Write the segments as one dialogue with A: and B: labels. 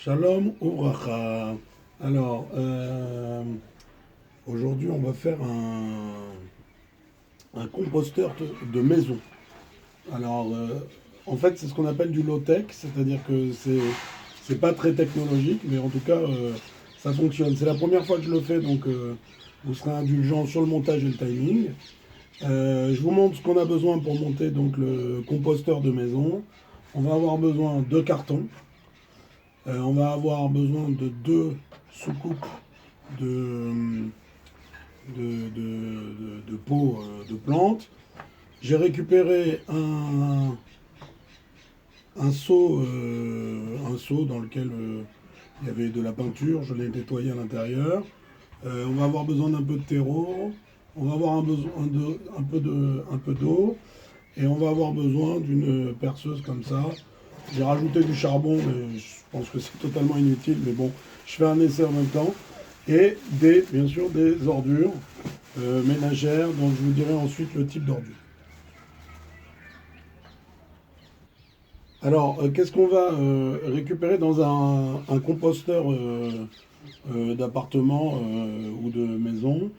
A: Shalom Ouvracha. Alors, aujourd'hui, on va faire un composteur de maison. Alors, en fait, c'est ce qu'on appelle du low-tech, c'est-à-dire que c'est pas très technologique, mais en tout cas, ça fonctionne. C'est la première fois que je le fais, donc vous serez indulgent sur le montage et le timing. Je vous montre ce qu'on a besoin pour monter donc le composteur de maison. On va avoir besoin de cartons. On va avoir besoin de deux soucoupes de, de pots de plantes. J'ai récupéré un seau dans lequel il y avait de la peinture. Je l'ai nettoyé à l'intérieur. On va avoir besoin d'un peu de terreau. On va avoir un peu d'eau. Et on va avoir besoin d'une perceuse comme ça. J'ai rajouté du charbon, mais je pense que c'est totalement inutile. Mais bon, je fais un essai en même temps. Et bien sûr des ordures ménagères, dont je vous dirai ensuite le type d'ordure. Alors, qu'est-ce qu'on va récupérer dans un composteur d'appartement ou de maison?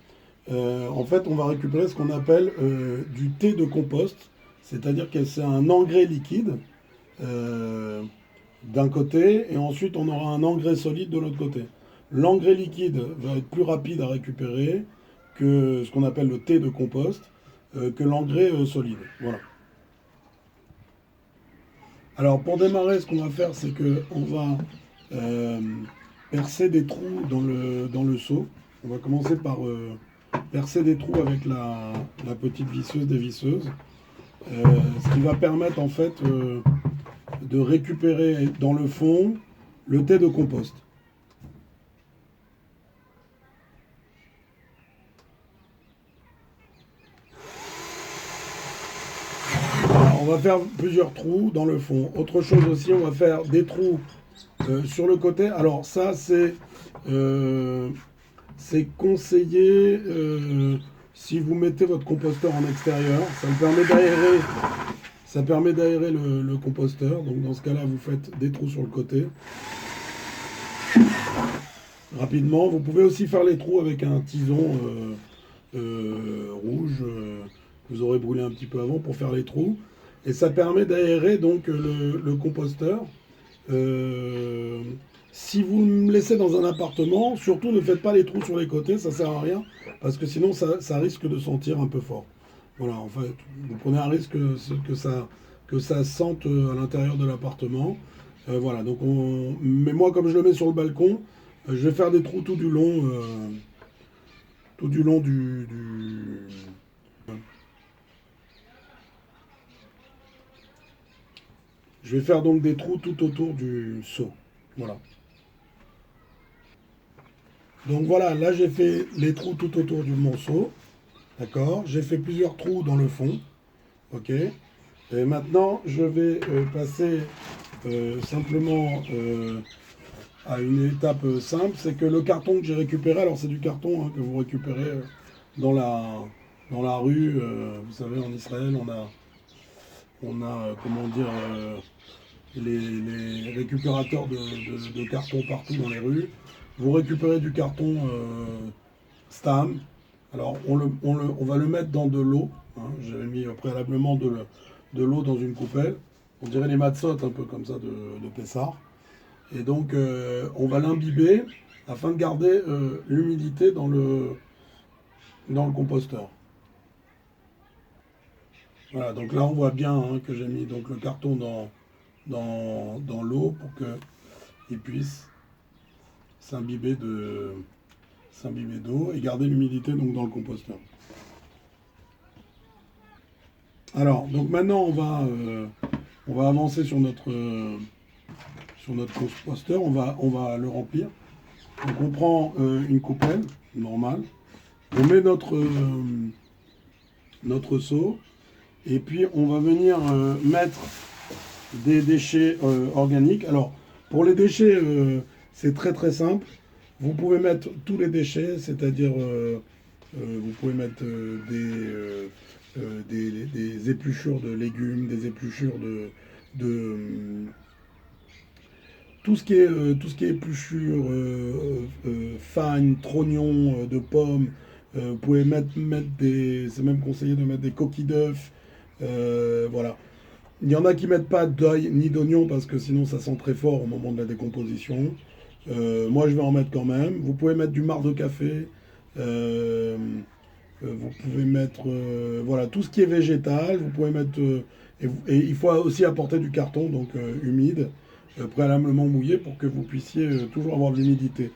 A: En fait, on va récupérer ce qu'on appelle du thé de compost, c'est-à-dire que c'est un engrais liquide euh, d'un côté, et ensuite on aura un engrais solide de l'autre côté. L'engrais liquide va être plus rapide à récupérer que ce qu'on appelle le thé de compost, que l'engrais solide. Voilà. Alors pour démarrer, ce qu'on va faire, c'est que on va euh, percer des trous dans le seau. On va commencer par percer des trous avec la petite visseuse dévisseuse, ce qui va permettre en fait de récupérer dans le fond le thé de compost. Alors, on va faire plusieurs trous dans le fond. Autre chose aussi, on va faire des trous sur le côté. Alors ça, euh, c'est conseillé si vous mettez votre composteur en extérieur. Ça permet d'aérer le composteur. Donc dans ce cas-là, vous faites des trous sur le côté rapidement. Vous pouvez aussi faire les trous avec un tison rouge que vous aurez brûlé un petit peu avant pour faire les trous. Et ça permet d'aérer donc le composteur. Euh, Si vous me laissez dans un appartement, surtout ne faites pas les trous sur les côtés, ça sert à rien, parce que sinon ça risque de sentir un peu fort. Voilà, en fait, vous prenez un risque que ça sente à l'intérieur de l'appartement. Voilà, mais moi comme je le mets sur le balcon, je vais faire des trous tout du long Je vais faire donc des trous tout autour du seau. Voilà. Donc voilà, là j'ai fait les trous tout autour du monceau. D'accord. J'ai fait plusieurs trous dans le fond. Ok. Et maintenant, je vais passer simplement à une étape simple. C'est que le carton que j'ai récupéré, alors c'est du carton hein, que vous récupérez dans dans la rue. Vous savez, en Israël, on a comment dire, les récupérateurs de carton partout dans les rues. Vous récupérez du carton Stam. Alors, on va le mettre dans de l'eau. Hein. J'avais mis préalablement de l'eau dans une coupelle. On dirait les matzot, un peu comme ça, de Pessar. Et donc, on va l'imbiber afin de garder l'humidité dans le composteur. Voilà, donc là, on voit bien hein, que j'ai mis donc, le carton dans l'eau pour qu'il puisse s'imbiber d'eau et garder l'humidité donc, dans le composteur. Alors, donc maintenant, on va avancer sur notre composteur, on va le remplir. Donc on prend une coupelle normale, on met notre seau, et puis on va venir mettre des déchets organiques. Alors, pour les déchets, c'est très très simple. Vous pouvez mettre tous les déchets, c'est-à-dire vous pouvez mettre des épluchures de légumes, des épluchures de, tout ce qui est épluchure, fagne, trognon de pommes, vous pouvez mettre des, c'est même conseillé de mettre des coquilles d'œufs, voilà. Il y en a qui mettent pas d'ail ni d'oignon parce que sinon ça sent très fort au moment de la décomposition. Moi je vais en mettre quand même. Vous pouvez mettre du marc de café. euh, vous pouvez mettre voilà tout ce qui est végétal. Vous pouvez mettre et il faut aussi apporter du carton donc humide, préalablement mouillé pour que vous puissiez toujours avoir de l'humidité.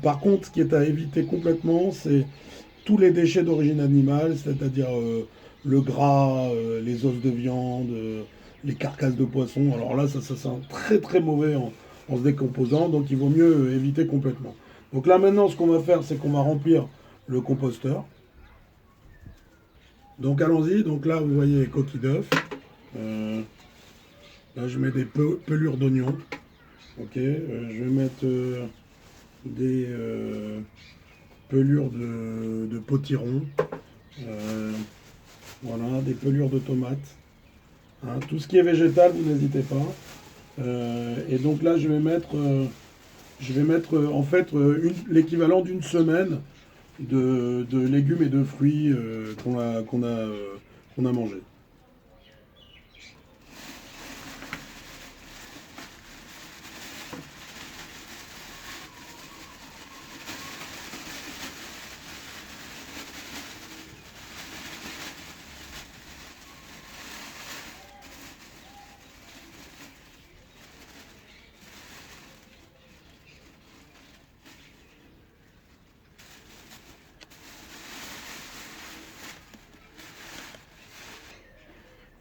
A: Par contre, ce qui est à éviter complètement, c'est tous les déchets d'origine animale, c'est-à-dire le gras, les os de viande, les carcasses de poisson. Alors là, ça sent très très mauvais en se décomposant, donc il vaut mieux éviter complètement. Donc là maintenant, ce qu'on va faire, c'est qu'on va remplir le composteur. Donc allons-y. Donc là, vous voyez coquilles d'œufs. Euh, Là, je mets des pelures d'oignons. Ok. Je vais mettre des pelures de potiron. Euh, voilà, des pelures de tomates. Hein, tout ce qui est végétal, vous n'hésitez pas. Et donc là, je vais mettre en fait l'équivalent d'une semaine de légumes et de fruits qu'on a mangé.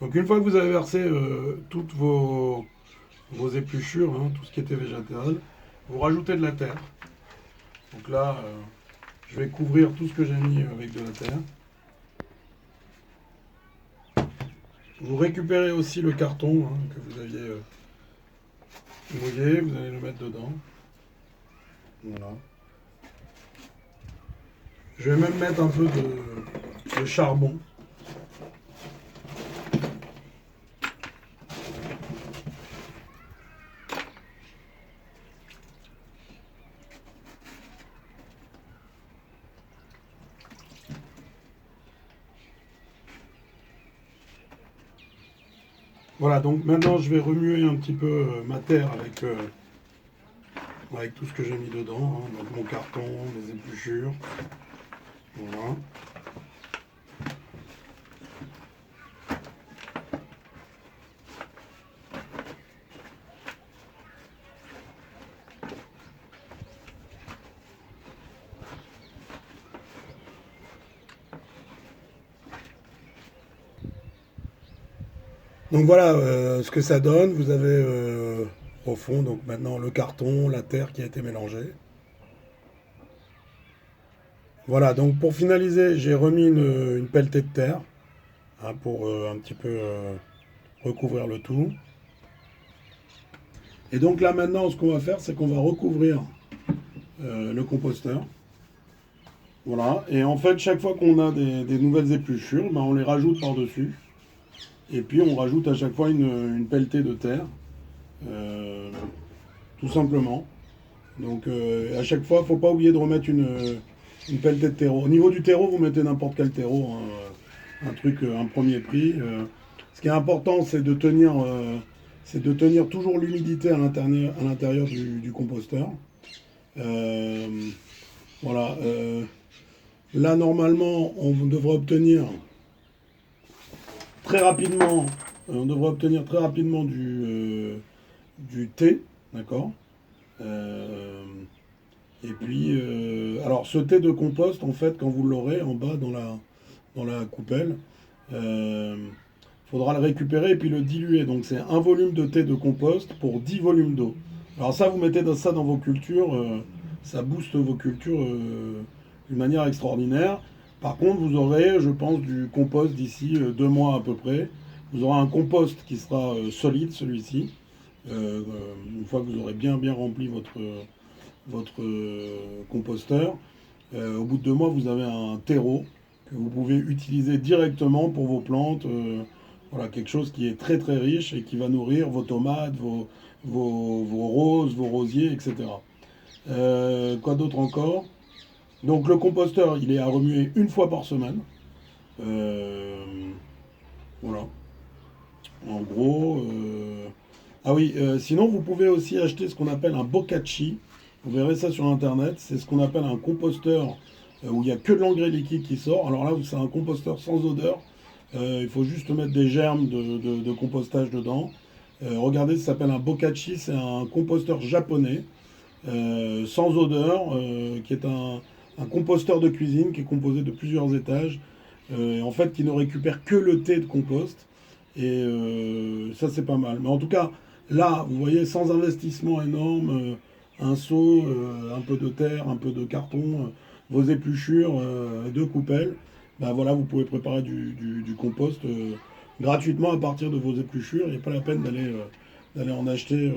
A: Donc une fois que vous avez versé toutes vos épluchures, hein, tout ce qui était végétal, vous rajoutez de la terre. Donc là, je vais couvrir tout ce que j'ai mis avec de la terre. Vous récupérez aussi le carton hein, que vous aviez mouillé, vous allez le mettre dedans. Voilà. Je vais même mettre un peu de charbon. Voilà, donc maintenant je vais remuer un petit peu ma terre avec tout ce que j'ai mis dedans, hein, donc mon carton, les épluchures. Voilà. Donc voilà ce que ça donne. Vous avez au fond donc maintenant le carton, la terre qui a été mélangée. Voilà, donc pour finaliser, j'ai remis une pelletée de terre hein, pour un petit peu recouvrir le tout. Et donc là maintenant, ce qu'on va faire, c'est qu'on va recouvrir le composteur. Voilà, et en fait, chaque fois qu'on a des nouvelles épluchures, ben, on les rajoute par-dessus. Et puis on rajoute à chaque fois une pelletée de terre, euh, tout simplement. Donc à chaque fois, il ne faut pas oublier de remettre une pelletée de terreau. Au niveau du terreau, vous mettez n'importe quel terreau, hein, un truc, un premier prix. Ce qui est important, c'est de tenir toujours l'humidité à l'intérieur du composteur. Euh, voilà. Là, normalement, très rapidement, on devrait obtenir très rapidement du thé, d'accord. Euh, Et puis, alors ce thé de compost, en fait, quand vous l'aurez en bas dans la coupelle, faudra le récupérer et puis le diluer. Donc c'est un volume de thé de compost pour 10 volumes d'eau. Alors ça, vous mettez ça dans vos cultures, ça booste vos cultures d'une manière extraordinaire. Par contre, vous aurez, je pense, du compost d'ici 2 mois à peu près. Vous aurez un compost qui sera solide, celui-ci, une fois que vous aurez bien rempli votre composteur. Au bout de 2 mois, vous avez un terreau que vous pouvez utiliser directement pour vos plantes. Voilà, quelque chose qui est très très riche et qui va nourrir vos tomates, vos roses, vos rosiers, etc. Quoi d'autre encore? Donc le composteur, il est à remuer une fois par semaine. Euh, voilà, en gros. Ah oui, sinon vous pouvez aussi acheter ce qu'on appelle un bokashi. Vous verrez ça sur internet. C'est ce qu'on appelle un composteur où il n'y a que de l'engrais liquide qui sort. Alors là, c'est un composteur sans odeur. Il faut juste mettre des germes de compostage dedans. Regardez, ça s'appelle un bokashi. C'est un composteur japonais sans odeur, qui est un composteur de cuisine qui est composé de plusieurs étages, en fait qui ne récupère que le thé de compost. Et ça c'est pas mal. Mais en tout cas, là, vous voyez, sans investissement énorme, un seau, un peu de terre, un peu de carton, vos épluchures, deux coupelles, ben voilà, vous pouvez préparer du compost gratuitement à partir de vos épluchures. Il n'y a pas la peine d'aller en acheter